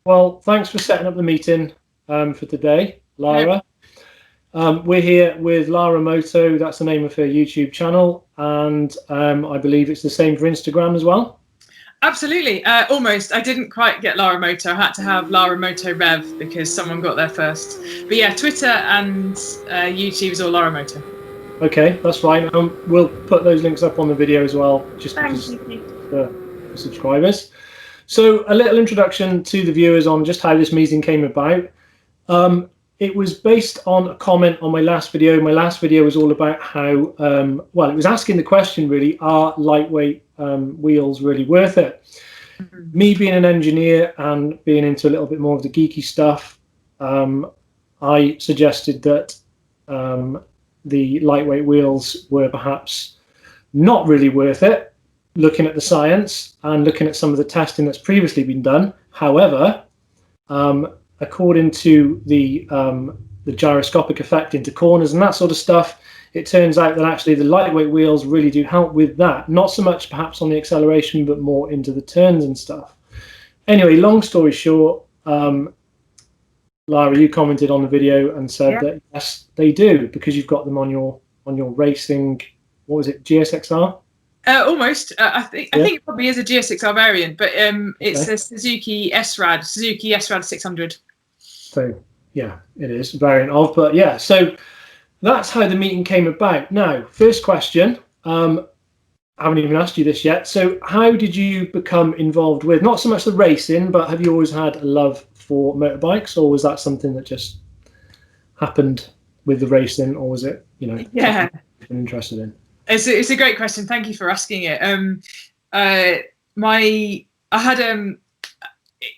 Well, thanks for setting up the meeting for today, Lara. We're here with Laramoto. That's the name of her YouTube channel, and I believe it's the same for Instagram as well. Absolutely, almost. I didn't quite get Laramoto. I had to have Laramoto Rev because someone got there first. But yeah, Twitter and YouTube is all Laramoto. Okay, that's fine. We'll put those links up on the video as well, just because for subscribers. So a little introduction to the viewers on just how this meeting came about. It was based on a comment on my last video. My last video was all about how, well, it was asking the question really, are lightweight wheels really worth it? Me being an engineer and being into a little bit more of the geeky stuff, I suggested that the lightweight wheels were perhaps not really worth it, looking at the science and looking at some of the testing that's previously been done. However, according to the gyroscopic effect into corners and that sort of stuff, it turns out that actually the lightweight wheels really do help with that. Not so much perhaps on the acceleration, but more into the turns and stuff. Anyway, long story short, Lara, you commented on the video and said that yes, they do, because you've got them on your racing, what was it, GSXR? Almost. I think it probably is a GSXR variant, but it's a Suzuki SRAD, Suzuki SRAD 600. So yeah, it is a variant of, but yeah, so that's how the meeting came about. Now, first question, I haven't even asked you this yet. So how did you become involved with, not so much the racing, but have you always had a love for motorbikes, or was that something that just happened with the racing, or was it, you know, yeah, been interested in? It's a great question. Thank you for asking it. I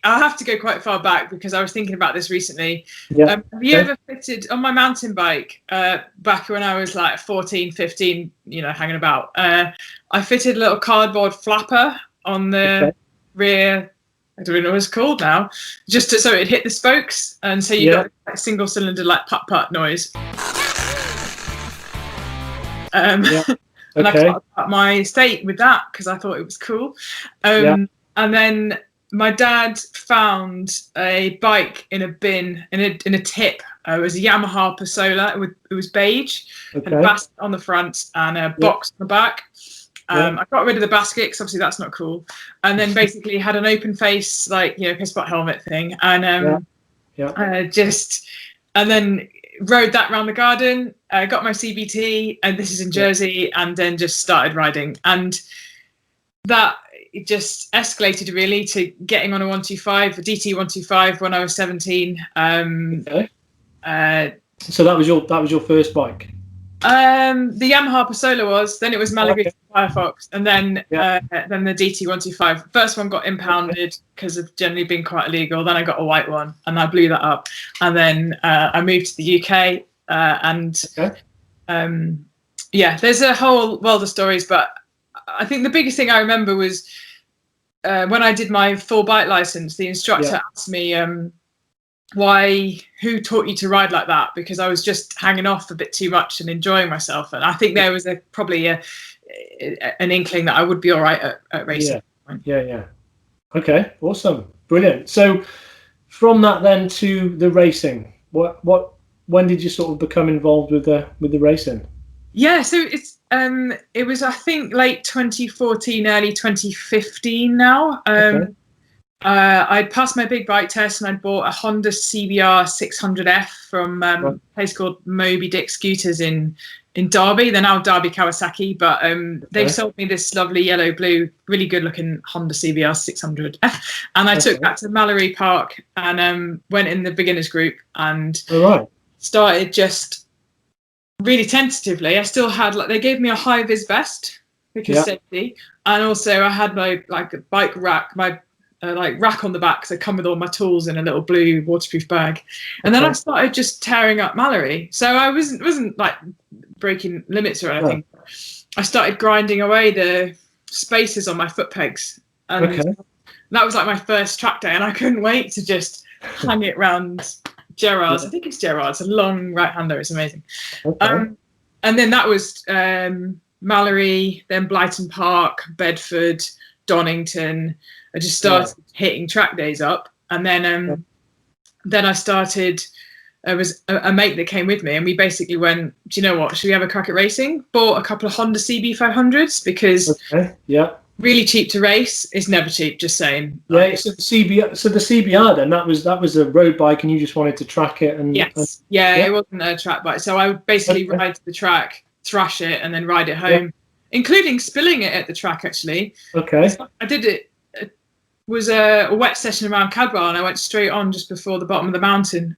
have to go quite far back because I was thinking about this recently. Yeah. Have you ever fitted on my mountain bike back when I was like 14, 15, you know, hanging about? I fitted a little cardboard flapper on the rear. I don't know what it's called now, just so it hit the spokes, and so you got like single cylinder like putt putt noise. And I cut up my estate with that because I thought it was cool. And then my dad found a bike in a bin in a tip. It was a Yamaha Persola. It was beige, and a basket on the front and a box on the back. I got rid of the basket because obviously that's not cool. And then basically had an open face, like, you know, piss pot helmet thing, and and then rode that around the garden. Got my CBT, and this is in Jersey, and then just started riding, and that it just escalated really to getting on a 125, a DT 125 when I was 17. So that was your first bike? The Yamaha Persola was. Then it was Malibu Firefox, and then the DT 125. First one got impounded because of generally being quite illegal. Then I got a white one, and I blew that up. And then I moved to the UK, there's a whole world of stories. But I think the biggest thing I remember was when I did my full bike license. The instructor asked me, who taught you to ride like that? Because I was just hanging off a bit too much and enjoying myself, and I think there was probably an inkling that I would be all right at racing. Okay, awesome, brilliant. So from that then to the racing, when did you sort of become involved with the racing? So it was, I think, late 2014, early 2015 now. I'd passed my big bike test, and I'd bought a Honda CBR 600F from a place called Moby Dick Scooters in Derby. They're now Derby Kawasaki, but they've sold me this lovely yellow blue, really good looking Honda CBR 600F, and I took that to Mallory Park and went in the beginners group and started just really tentatively. I still had, like, they gave me a high vis vest because safety, and also I had my bike rack, my rack on the back, so I come with all my tools in a little blue waterproof bag. And then I started just tearing up Mallory. So I wasn't like breaking limits or anything. I started grinding away the spaces on my foot pegs, and that was like my first track day, and I couldn't wait to just hang it round Gerard's. I think it's Gerard's, a long right hander. It's amazing. And then that was Mallory, then Blyton Park, Bedford, Donington. I just started hitting track days up, And then I started. There was a mate that came with me, and we basically went, do you know what? Should we have a crack at racing? Bought a couple of Honda CB500s because really cheap to race. It's never cheap. Just saying. Yeah. So the CBR then that was a road bike, and you just wanted to track it. And yes, it wasn't a track bike. So I would basically ride to the track, thrash it, and then ride it home, including spilling it at the track. Actually, so I did it. Was a wet session around Cadwell, and I went straight on just before the bottom of the mountain.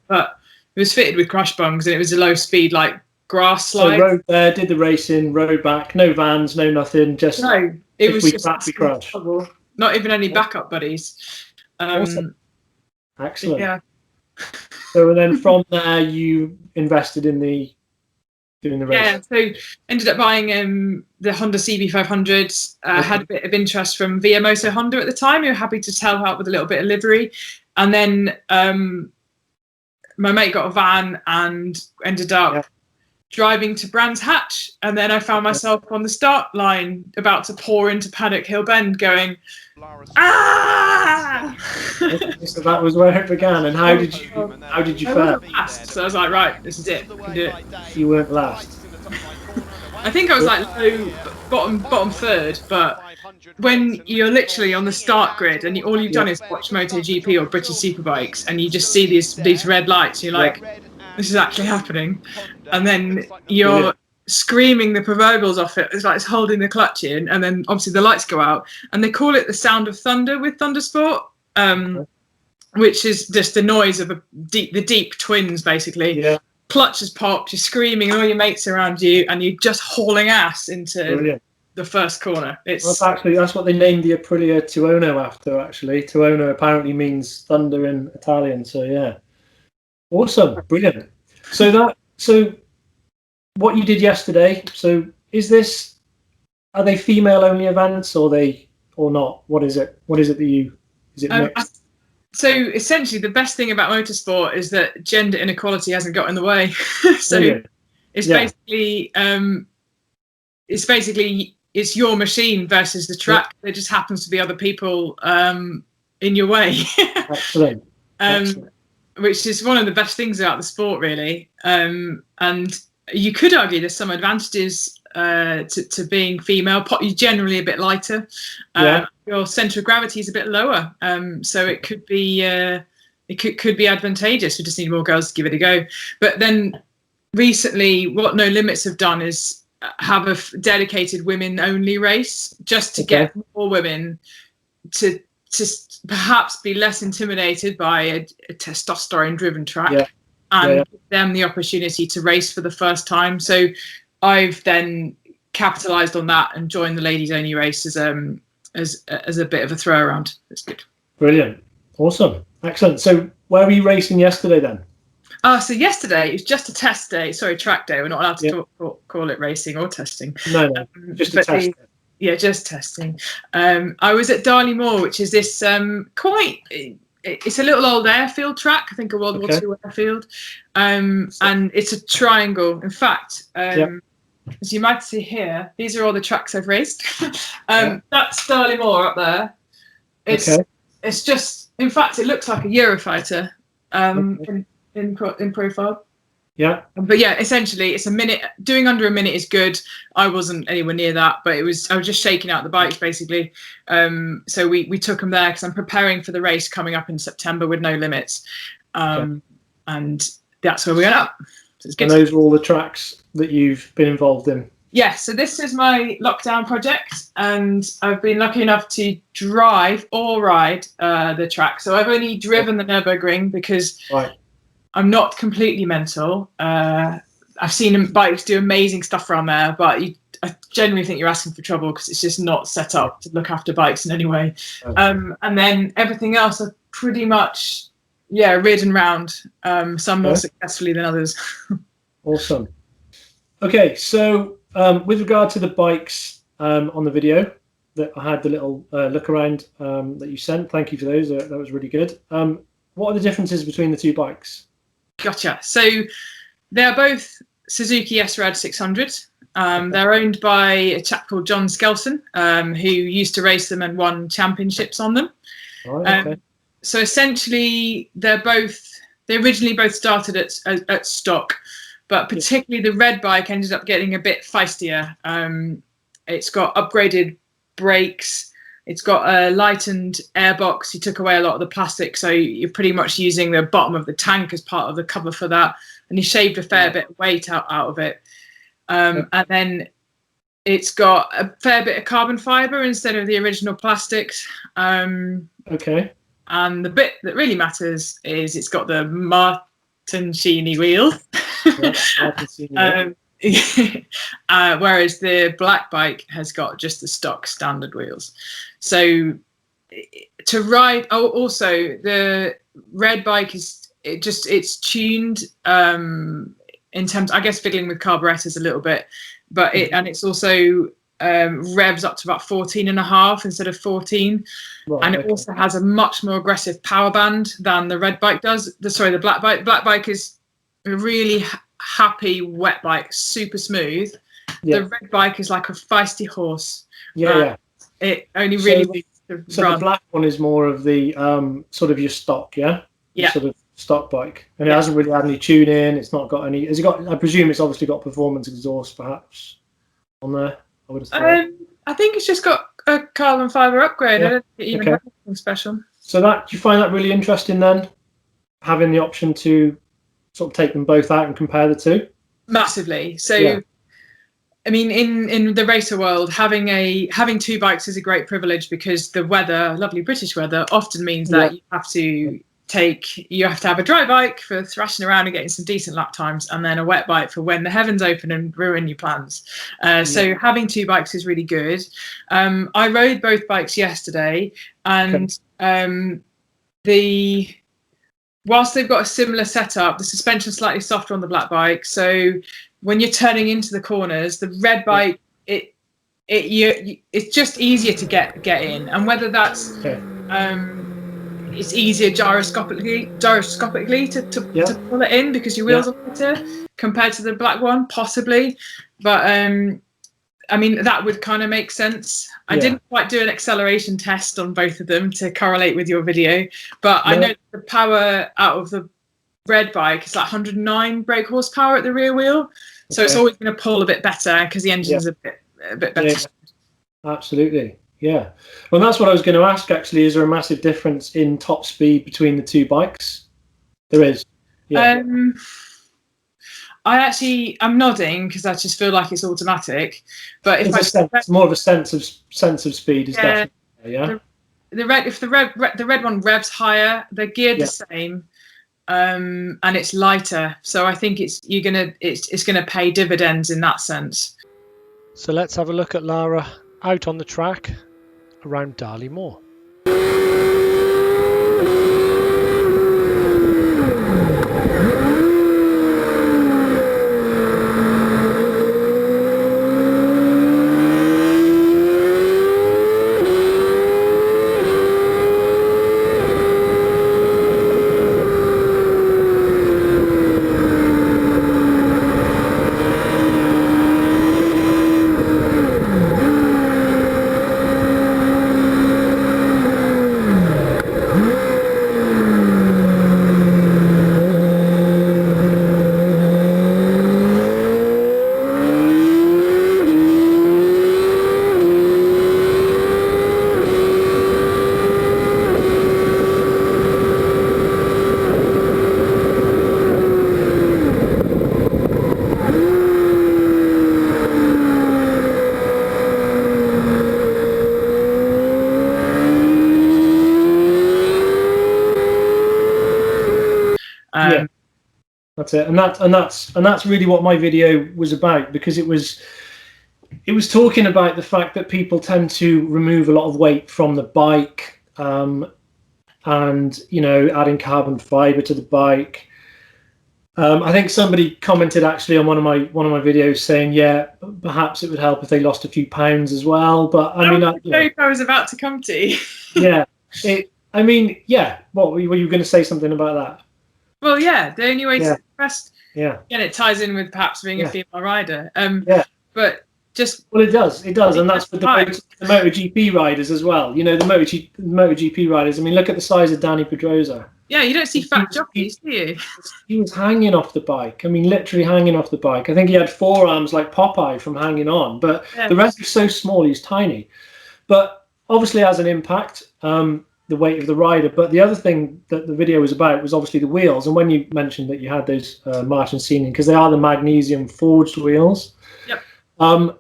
But it was fitted with crash bungs, and it was a low speed like grass slide. So rode there, did the racing, rode back, no vans, no nothing, just it was just we crash. Not even any backup buddies. Awesome. Excellent. Yeah. So then from there you invested in doing the race. Yeah, so ended up buying the Honda CB500s. Had a bit of interest from Viamoto Honda at the time, who were happy to help out with a little bit of livery. And then my mate got a van and ended up driving to Brands Hatch. And then I found myself on the start line about to pour into Paddock Hill Bend going, ah! So that was where it began. And how did you fare? So I was like, right, this is it. I can do it. You weren't last. I think I was like low, bottom third, but when you're literally on the start grid and all you've done is watch MotoGP or British Superbikes, and you just see these red lights, you're like, this is actually happening, and then you're screaming the proverbials off it. It's like it's holding the clutch in, and then obviously the lights go out, and they call it the sound of thunder with Thundersport, which is just the noise of the deep twins, basically. Yeah. Clutch has popped, you're screaming, and all your mates around you, and you're just hauling ass into the first corner. That's what they named the Aprilia Tuono after. Actually, Tuono apparently means thunder in Italian. So yeah, awesome, brilliant. So what you did yesterday. So are they female only events, or not? What is it? Is it mixed? So essentially, the best thing about motorsport is that gender inequality hasn't got in the way. It's basically it's your machine versus the track. There just happens to be other people in your way. Excellent. Which is one of the best things about the sport, really. And you could argue there's some advantages to being female. You're generally a bit lighter. Your centre of gravity is a bit lower, so it could be could be advantageous. We just need more girls to give it a go. But then recently, what No Limits have done is have a dedicated women-only race, just to get more women to perhaps be less intimidated by a testosterone-driven track, and give them the opportunity to race for the first time. So I've then capitalised on that and joined the ladies-only race as a bit of a throw around. It's good. Brilliant, awesome, excellent. So where were you racing yesterday then? So yesterday it was just a test day. Sorry, track day. We're not allowed to call it racing or testing. No, just a test. Just testing. I was at Darley Moor, which is this it's a little old airfield track, I think a World War II airfield, and it's a triangle. In fact, as you might see here, these are all the tracks I've raced. That's Darley Moor up there. It's just, in fact, it looks like a Eurofighter in profile. But essentially it's a minute. Doing under a minute is good. I wasn't anywhere near that, but I was just shaking out the bikes basically. So we took them there because I'm preparing for the race coming up in September with No Limits, and that's where we went up. So it's good. And those are all the tracks that you've been involved in? So this is my lockdown project, and I've been lucky enough to drive or ride the track. So I've only driven the Nürburgring because I'm not completely mental. I've seen bikes do amazing stuff around there, but I genuinely think you're asking for trouble because it's just not set up to look after bikes in any way. And then everything else I've pretty much, ridden round, some more successfully than others. Awesome. Okay, so with regard to the bikes on the video, that I had the little look around that you sent. Thank you for those. That was really good. What are the differences between the two bikes? Gotcha. So they're both Suzuki SRAD 600. They're owned by a chap called John Skelton, who used to race them and won championships on them. So essentially, they originally both started at stock, but particularly the red bike ended up getting a bit feistier. It's got upgraded brakes. It's got a lightened airbox. You took away a lot of the plastic, so you're pretty much using the bottom of the tank as part of the cover for that. And you shaved a fair bit of weight out of it. And then it's got a fair bit of carbon fibre instead of the original plastics. Okay. And the bit that really matters is it's got the Martincini wheels. Whereas the black bike has got just the stock standard wheels. So to ride, also the red bike it's tuned in terms, I guess, fiddling with carburetors a little bit, but it's also revs up to about 14.5 instead of 14. Right, and it also has a much more aggressive power band than the red bike does. The black bike. Black bike is a really happy wet bike, super smooth. The red bike is like a feisty horse. It only really needs to run. So the black one is more of the sort of your stock, sort of stock bike, and it hasn't really had any tuning. It's not got any. Has it got? I presume it's obviously got performance exhaust, perhaps, on there. I would have thought. I think it's just got a carbon fibre upgrade. I don't think it even has anything special. So do you find that really interesting then, having the option to sort of take them both out and compare the two? Massively. So, I mean, in the racer world, having two bikes is a great privilege because the weather, lovely British weather, often means that you have to have a dry bike for thrashing around and getting some decent lap times, and then a wet bike for when the heavens open and ruin your plans. So having two bikes is really good. I rode both bikes yesterday, and whilst they've got a similar setup, the suspension's slightly softer on the black bike. So when you're turning into the corners, the red bike, it's just easier to get in, and whether that's it's easier gyroscopically to pull it in because your wheels are lighter compared to the black one, possibly. But I mean, that would kind of make sense. I didn't quite do an acceleration test on both of them to correlate with your video, but I know the power out of the red bike is like 109 brake horsepower at the rear wheel, so it's always going to pull a bit better because the engine's a bit better. Absolutely. Yeah. Well, that's what I was going to ask, actually. Is there a massive difference in top speed between the two bikes? There is. Yeah. I'm nodding because I just feel like it's automatic. But it's more of a sense of speed is definitely the red one revs higher, they're geared the same, and it's lighter. So I think it's gonna pay dividends in that sense. So let's have a look at Lara out on the track around Darley Moor. That's it, and that's really what my video was about, because it was talking about the fact that people tend to remove a lot of weight from the bike, and adding carbon fiber to the bike. I think somebody commented actually on one of my videos saying, perhaps it would help if they lost a few pounds as well. But I was about to come to. What were you going to say something about that? Well, the only way to rest. And it ties in with perhaps being a female rider. But Just well, it does, and that's for the MotoGP riders as well. You know, the MotoGP riders. I mean, look at the size of Dani Pedrosa. Yeah, you don't see fat jockeys, do you? He was hanging off the bike. I mean, literally hanging off the bike. I think he had forearms like Popeye from hanging on, but the rest is so small, he's tiny. But obviously has an impact, the weight of the rider. But the other thing that the video was about was obviously the wheels. And when you mentioned that you had those Martensini, because they are the magnesium forged wheels. Yep.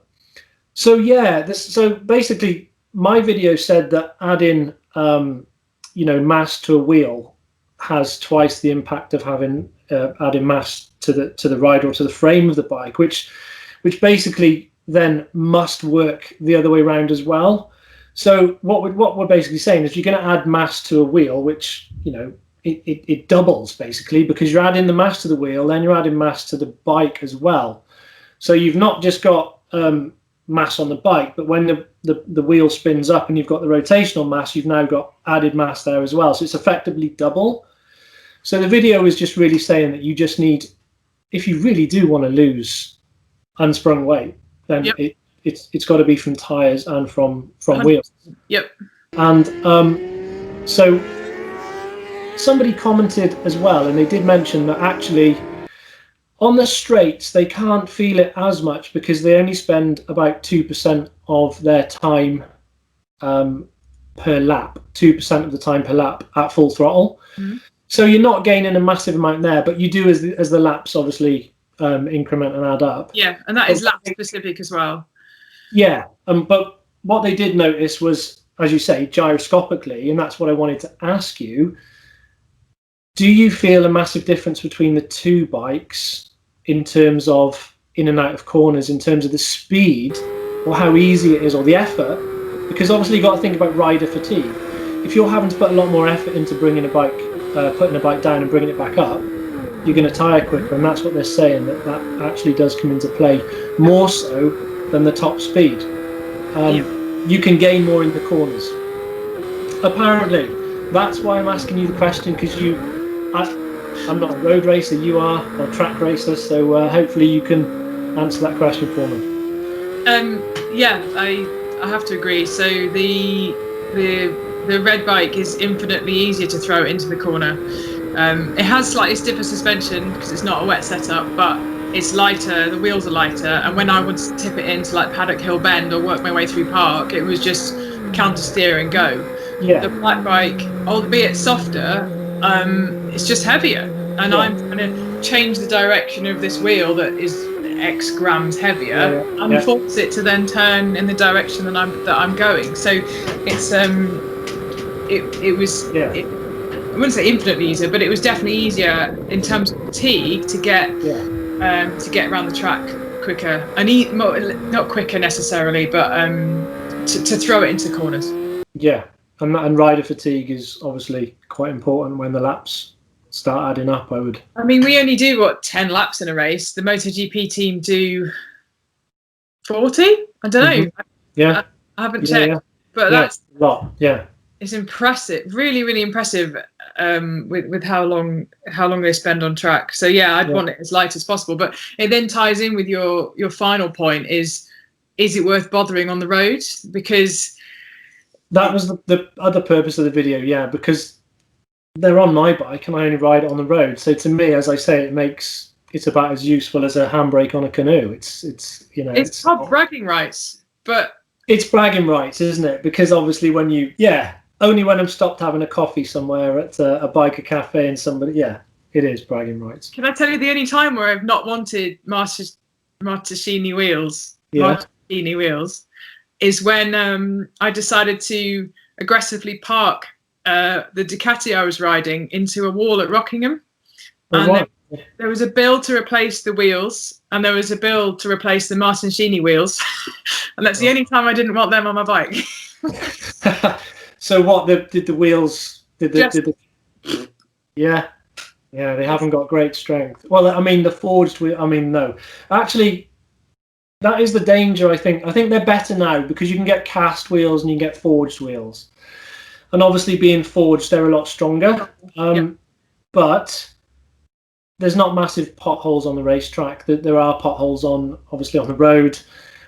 So yeah, so basically my video said that adding, mass to a wheel has twice the impact of having adding mass to the rider or to the frame of the bike, which basically then must work the other way around as well. So what we're basically saying is you're going to add mass to a wheel, which it doubles basically, because you're adding the mass to the wheel, then you're adding mass to the bike as well. So you've not just got mass on the bike, but when the wheel spins up and you've got the rotational mass, you've now got added mass there as well. So it's effectively double. So the video is just really saying that you just need, if you really do want to lose unsprung weight, then it's got to be from tires and from wheels. Yep. And so somebody commented as well, and they did mention that actually on the straights they can't feel it as much because they only spend about 2% of their time per lap, 2% of the time per lap at full throttle. Mm-hmm. So you're not gaining a massive amount there, but you do as the laps obviously increment and add up. Yeah, and that is lap specific as well. Yeah, but what they did notice was, as you say, gyroscopically, and that's what I wanted to ask you. Do you feel a massive difference between the two bikes in terms of in and out of corners, in terms of the speed or how easy it is or the effort? Because obviously you've got to think about rider fatigue. If you're having to put a lot more effort into bringing a bike, putting a bike down and bringing it back up, you're going to tire quicker, and that's what they're saying, that actually does come into play more so than the top speed. You can gain more in the corners. Apparently, that's why I'm asking you the question, because I'm not a road racer, you are, or track racer, so hopefully you can answer that question for me. Yeah, I have to agree. So the red bike is infinitely easier to throw into the corner. It has slightly stiffer suspension because it's not a wet setup, but it's lighter, the wheels are lighter, and when I would tip it into like Paddock Hill Bend or work my way through park, it was just counter steer and go. Yeah. The black bike, albeit softer, it's just heavier, and I'm trying to change the direction of this wheel that is X grams heavier and force it to then turn in the direction that I'm going. So it's it was I wouldn't say infinitely easier, but it was definitely easier in terms of fatigue to get around the track quicker, and not quicker necessarily, but to throw it into corners. Yeah, and rider fatigue is obviously quite important when the laps start adding up. I mean, we only do 10 laps in a race. The MotoGP team do 40. I don't know. Yeah, I haven't checked, but that's a lot. Yeah, it's impressive. Really, really impressive. With how long they spend on track. So yeah, I'd want it as light as possible. But it then ties in with your final point: is it worth bothering on the road? Because that was the other purpose of the video. Yeah, because they're on my bike and I only ride it on the road. So to me, as I say, it's about as useful as a handbrake on a canoe. It's called bragging rights, but it's bragging rights, isn't it? Because obviously when only when I'm stopped having a coffee somewhere at a biker cafe and somebody, it is bragging rights. Can I tell you the only time where I've not wanted Martensini wheels, is when I decided to aggressively park the Ducati I was riding into a wall at Rockingham. And there was a bill to replace the wheels, and there was a bill to replace the Martensini wheels. And that's the only time I didn't want them on my bike. So what did the wheels? Yeah, they haven't got great strength. Well, I mean the forged wheel. I mean no, actually, that is the danger. I think they're better now because you can get cast wheels and you can get forged wheels, and obviously being forged, they're a lot stronger. But there's not massive potholes on the racetrack. There are potholes obviously on the road.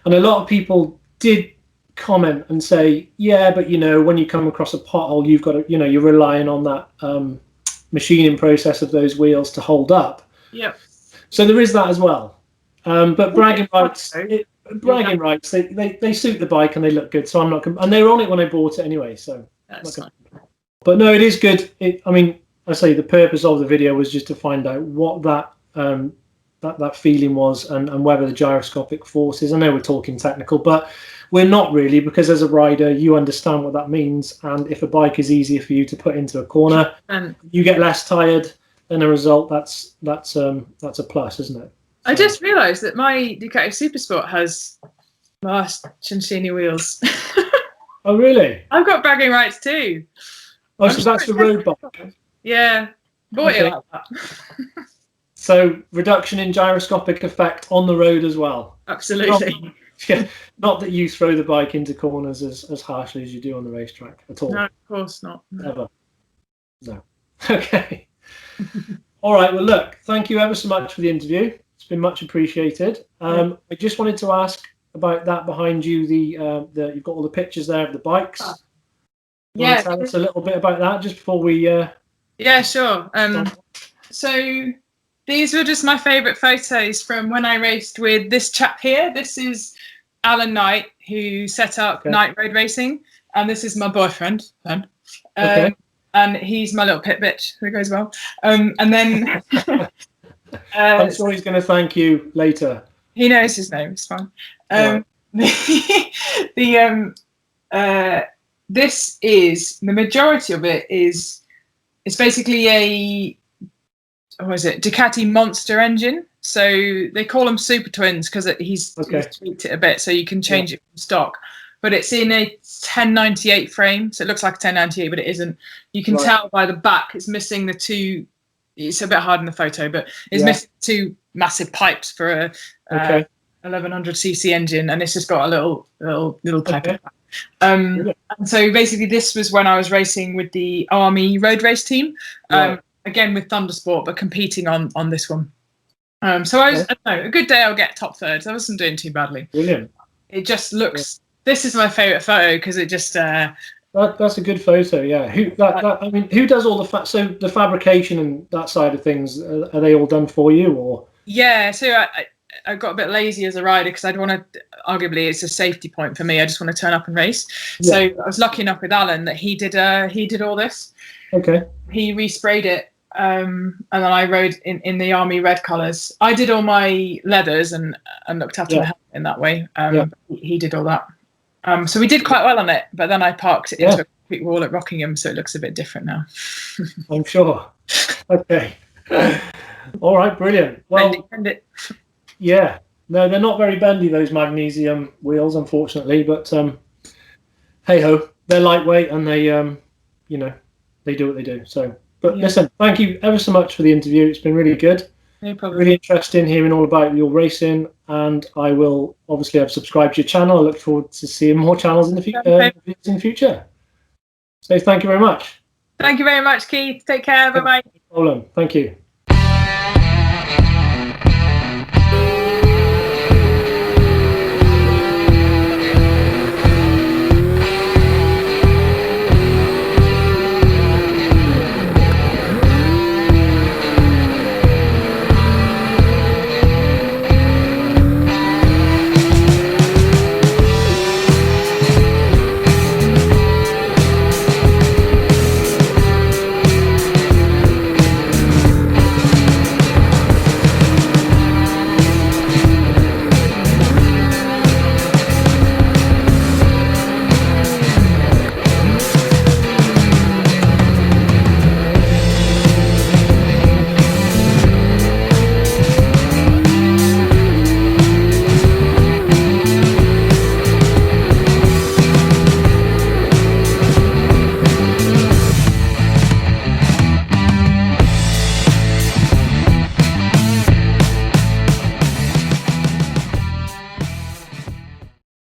And a lot of people did comment and say, yeah, but you know, when you come across a pothole, you've got to, you know, you're relying on that machining process of those wheels to hold up. Yep. So there is that as well. But bragging rights, they suit the bike and they look good. So I'm not, and they were on it when I bought it anyway. So that's fine. But no, it is good. I mean, I say the purpose of the video was just to find out what that that feeling was and whether the gyroscopic forces. I know we're talking technical, but we're not really, because as a rider, you understand what that means. And if a bike is easier for you to put into a corner, you get less tired. Then a result, that's a plus, isn't it? I just realised that my Ducati Supersport has Ciancini wheels. Oh, really? I've got bragging rights too. Oh, so that's the road bike? Yeah, bought it like that. So reduction in gyroscopic effect on the road as well. Absolutely. Not that you throw the bike into corners as harshly as you do on the racetrack at all. No, of course not. Never. No. Okay. All right. Well, look, thank you ever so much for the interview. It's been much appreciated. I just wanted to ask about that behind you. You've got all the pictures there of the bikes. Yeah. Tell us a little bit about that just before we. Yeah, sure. So these were just my favourite photos from when I raced with this chap here. This is Alan Knight, who set up Knight Road Racing, and this is my boyfriend, Ben. And he's my little pit bitch, so it goes well. And then I'm sure he's going to thank you later. He knows his name. It's fine. This is the majority of it is. It's basically a Ducati Monster engine. So they call them Super Twins because he's tweaked it a bit, so you can change it from stock. But it's in a 1098 frame, so it looks like a 1098, but it isn't. You can tell by the back it's missing the two. It's a bit hard in the photo, but it's missing two massive pipes for a 1100cc engine, and it's just got a little pipe. And so basically, this was when I was racing with the Army road race team, again with Thundersport, but competing on this one. So I don't know, a good day I'll get top thirds. I wasn't doing too badly. Brilliant. It just looks. This is my favourite photo because it just. That's a good photo. Yeah. I mean, who does all the the fabrication and that side of things? Are they all done for you, or? Yeah. So I got a bit lazy as a rider because I'd want to. Arguably, it's a safety point for me. I just want to turn up and race. Yeah. So I was lucky enough with Alan that he did all this. Okay. He resprayed it, and then I rode in the Army red colours. I did all my leathers and looked after the helmet in that way. He did all that. So we did quite well on it, but then I parked it into a quick wall at Rockingham, so it looks a bit different now. I'm sure. Okay. All right, brilliant. Well, bend it. Yeah. No, they're not very bendy, those magnesium wheels, unfortunately. But hey ho, they're lightweight and they, they do what they do. So, but listen, thank you ever so much for the interview. It's been really good. No problem. Really interesting hearing all about your racing, and I will obviously have subscribed to your channel. I look forward to seeing more channels in the future. So, thank you very much. Thank you very much, Keith. Take care. Bye bye. No problem. Thank you.